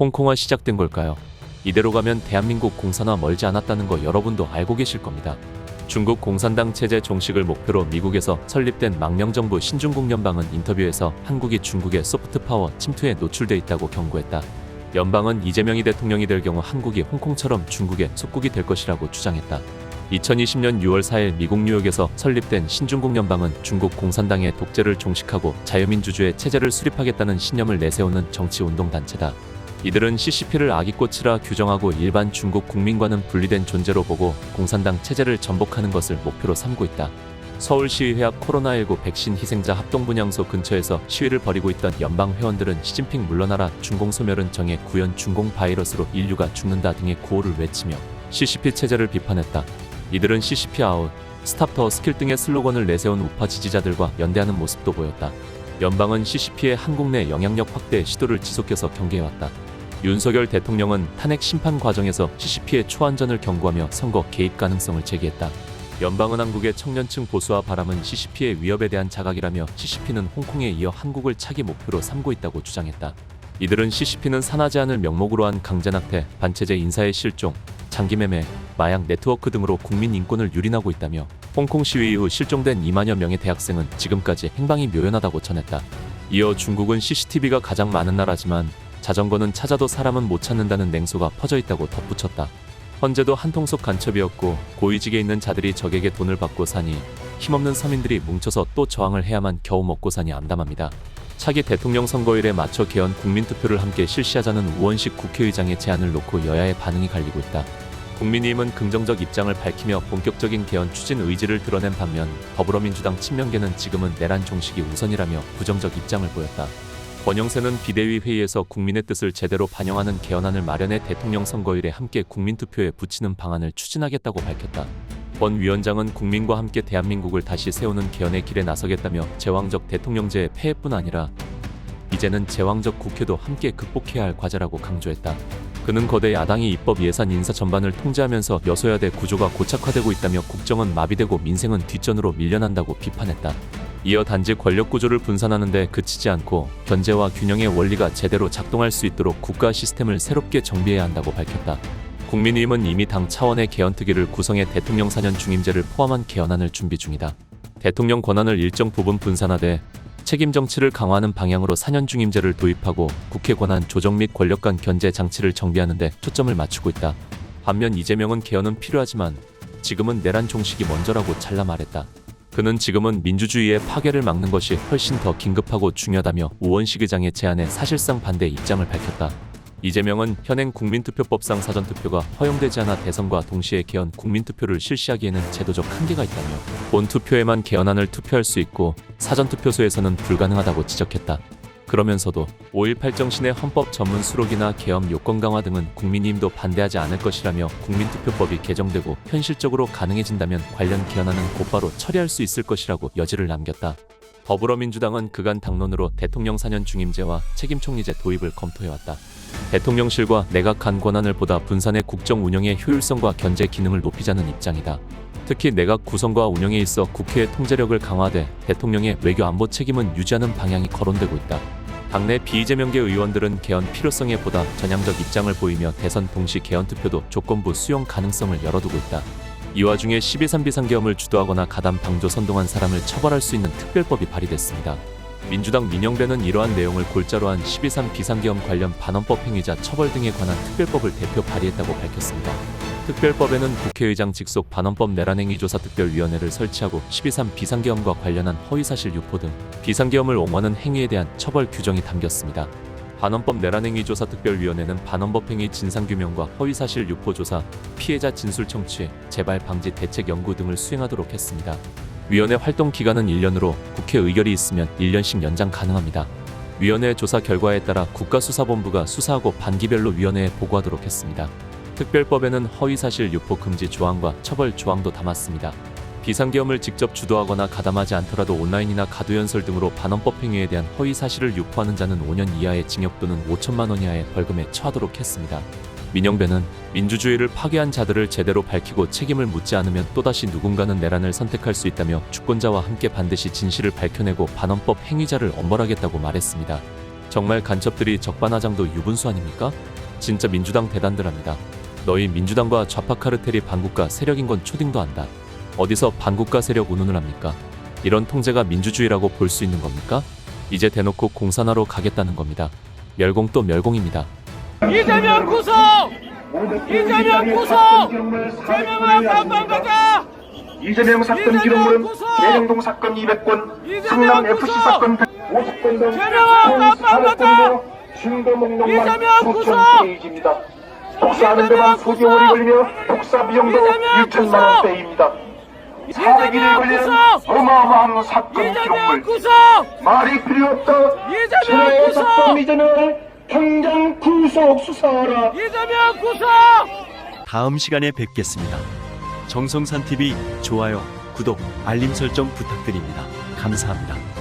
홍콩화 시작된 걸까요? 이대로 가면 대한민국 공산화 멀지 않았다는 거 여러분도 알고 계실 겁니다. 중국 공산당 체제 종식을 목표로 미국에서 설립된 망명정부 신중국 연방은 인터뷰에서 한국이 중국의 소프트파워 침투에 노출돼 있다고 경고했다. 연방은 이재명이 대통령이 될 경우 한국이 홍콩처럼 중국의 속국이 될 것이라고 주장했다. 2020년 6월 4일 미국 뉴욕에서 설립된 신중국 연방은 중국 공산당의 독재를 종식하고 자유민주주의 체제를 수립하겠다는 신념을 내세우는 정치운동단체다. 이들은 CCP를 아기꽃이라 규정하고 일반 중국 국민과는 분리된 존재로 보고 공산당 체제를 전복하는 것을 목표로 삼고 있다. 서울시의회 앞 코로나19 백신 희생자 합동분향소 근처에서 시위를 벌이고 있던 연방 회원들은 시진핑 물러나라, 중공소멸은 정의 구현 중공 바이러스로 인류가 죽는다 등의 구호를 외치며 CCP 체제를 비판했다. 이들은 CCP 아웃, 스탑 더 스킬 등의 슬로건을 내세운 우파 지지자들과 연대하는 모습도 보였다. 연방은 CCP의 한국 내 영향력 확대 시도를 지속해서 경계해왔다. 윤석열 대통령은 탄핵 심판 과정에서 CCP의 초안전을 경고하며 선거 개입 가능성을 제기했다. 연방은 한국의 청년층 보수화 바람은 CCP의 위협에 대한 자각이라며 CCP는 홍콩에 이어 한국을 차기 목표로 삼고 있다고 주장했다. 이들은 CCP는 산하 제한을 명목으로 한 강제낙태, 반체제 인사의 실종, 장기매매, 마약 네트워크 등으로 국민 인권을 유린하고 있다며 홍콩 시위 이후 실종된 2만여 명의 대학생은 지금까지 행방이 묘연하다고 전했다. 이어 중국은 CCTV가 가장 많은 나라지만 자전거는 찾아도 사람은 못 찾는다는 냉소가 퍼져 있다고 덧붙였다. 헌재도 한통속 간첩이었고 고위직에 있는 자들이 적에게 돈을 받고 사니 힘없는 서민들이 뭉쳐서 또 저항을 해야만 겨우 먹고 사니 암담합니다. 차기 대통령 선거일에 맞춰 개헌 국민투표를 함께 실시하자는 우원식 국회의장의 제안을 놓고 여야의 반응이 갈리고 있다. 국민의힘은 긍정적 입장을 밝히며 본격적인 개헌 추진 의지를 드러낸 반면 더불어민주당 친명계는 지금은 내란 종식이 우선이라며 부정적 입장을 보였다. 권영세는 비대위 회의에서 국민의 뜻을 제대로 반영하는 개헌안을 마련해 대통령 선거일에 함께 국민투표에 붙이는 방안을 추진하겠다고 밝혔다. 권 위원장은 국민과 함께 대한민국을 다시 세우는 개헌의 길에 나서겠다며 제왕적 대통령제의 폐해뿐 아니라 이제는 제왕적 국회도 함께 극복해야 할 과제라고 강조했다. 그는 거대 야당이 입법 예산 인사 전반을 통제하면서 여소야대 구조가 고착화되고 있다며 국정은 마비되고 민생은 뒷전으로 밀려난다고 비판했다. 이어 단지 권력 구조를 분산하는 데 그치지 않고 견제와 균형의 원리가 제대로 작동할 수 있도록 국가 시스템을 새롭게 정비해야 한다고 밝혔다. 국민의힘은 이미 당 차원의 개헌특위를 구성해 대통령 사년 중임제를 포함한 개헌안을 준비 중이다. 대통령 권한을 일정 부분 분산하되 책임 정치를 강화하는 방향으로 4년 중임제를 도입하고 국회 권한 조정 및 권력 간 견제 장치를 정비하는 데 초점을 맞추고 있다. 반면 이재명은 개헌은 필요하지만 지금은 내란 종식이 먼저라고 잘라 말했다. 그는 지금은 민주주의의 파괴를 막는 것이 훨씬 더 긴급하고 중요하다며 우원식 의장의 제안에 사실상 반대 입장을 밝혔다. 이재명은 현행 국민투표법상 사전투표가 허용되지 않아 대선과 동시에 개헌 국민투표를 실시하기에는 제도적 한계가 있다며 본투표에만 개헌안을 투표할 수 있고 사전투표소에서는 불가능하다고 지적했다. 그러면서도 5.18 정신의 헌법 전문 수록이나 계엄 요건 강화 등은 국민의힘도 반대하지 않을 것이라며 국민투표법이 개정되고 현실적으로 가능해진다면 관련 개헌안은 곧바로 처리할 수 있을 것이라고 여지를 남겼다. 더불어민주당은 그간 당론으로 대통령 4년 중임제와 책임총리제 도입을 검토해왔다. 대통령실과 내각 간 권한을 보다 분산해 국정 운영의 효율성과 견제 기능을 높이자는 입장이다. 특히 내각 구성과 운영에 있어 국회의 통제력을 강화돼 대통령의 외교 안보 책임은 유지하는 방향이 거론되고 있다. 당내 비이재명계 의원들은 개헌 필요성에 보다 전향적 입장을 보이며 대선 동시 개헌 투표도 조건부 수용 가능성을 열어두고 있다. 이 와중에 12.3 비상계엄을 주도하거나 가담 방조 선동한 사람을 처벌할 수 있는 특별법이 발의됐습니다. 민주당 민영배는 이러한 내용을 골자로 한 12.3 비상계엄 관련 반헌법 행위자 처벌 등에 관한 특별법을 대표 발의했다고 밝혔습니다. 특별법에는 국회의장 직속 반헌법 내란행위조사특별위원회를 설치하고 12.3 비상계엄과 관련한 허위사실 유포 등 비상계엄을 옹호하는 행위에 대한 처벌 규정이 담겼습니다. 반헌법 내란행위조사특별위원회는 반헌법 행위 진상규명과 허위사실 유포 조사, 피해자 진술 청취, 재발 방지 대책 연구 등을 수행하도록 했습니다. 위원회 활동 기간은 1년으로 국회 의결이 있으면 1년씩 연장 가능합니다. 위원회 조사 결과에 따라 국가수사본부가 수사하고 반기별로 위원회에 보고하도록 했습니다. 특별법에는 허위사실 유포 금지 조항과 처벌 조항도 담았습니다. 비상계엄을 직접 주도하거나 가담하지 않더라도 온라인이나 가두연설 등으로 반헌법 행위에 대한 허위사실을 유포하는 자는 5년 이하의 징역 또는 5천만 원 이하의 벌금에 처하도록 했습니다. 민영배는 민주주의를 파괴한 자들을 제대로 밝히고 책임을 묻지 않으면 또다시 누군가는 내란을 선택할 수 있다며 주권자와 함께 반드시 진실을 밝혀내고 반헌법 행위자를 엄벌하겠다고 말했습니다. 정말 간첩들이 적반하장도 유분수 아닙니까? 진짜 민주당 대단들합니다. 너희 민주당과 좌파 카르텔이 반국가 세력인 건 초딩도 안다. 어디서 반국가 세력 운운을 합니까? 이런 통제가 민주주의라고 볼 수 있는 겁니까? 이제 대놓고 공산화로 가겠다는 겁니다. 멸공 또 멸공입니다. 이재명 구속! 이재명 구속! 제명아 감방가자! 이재명 사건 기록물은 대령동 사건 200건, 성남 FC 사건 150건 등 제명아 감방가자! 증거 목록만 이재명 구속! 9천 페이지입니다. 독사하는 데만 수개월이 걸리며 독사 비용도 이재명 1천만 원대입니다. 400일이 걸리는 구속! 어마어마한 사건 이재명 기록물. 구속! 말이 필요 없다. 이재명 신의 구속! 사건 이전을 당장 구속 수사하라. 이재명 구속! 다음 시간에 뵙겠습니다. 정성산 TV 좋아요, 구독, 알림 설정 부탁드립니다. 감사합니다.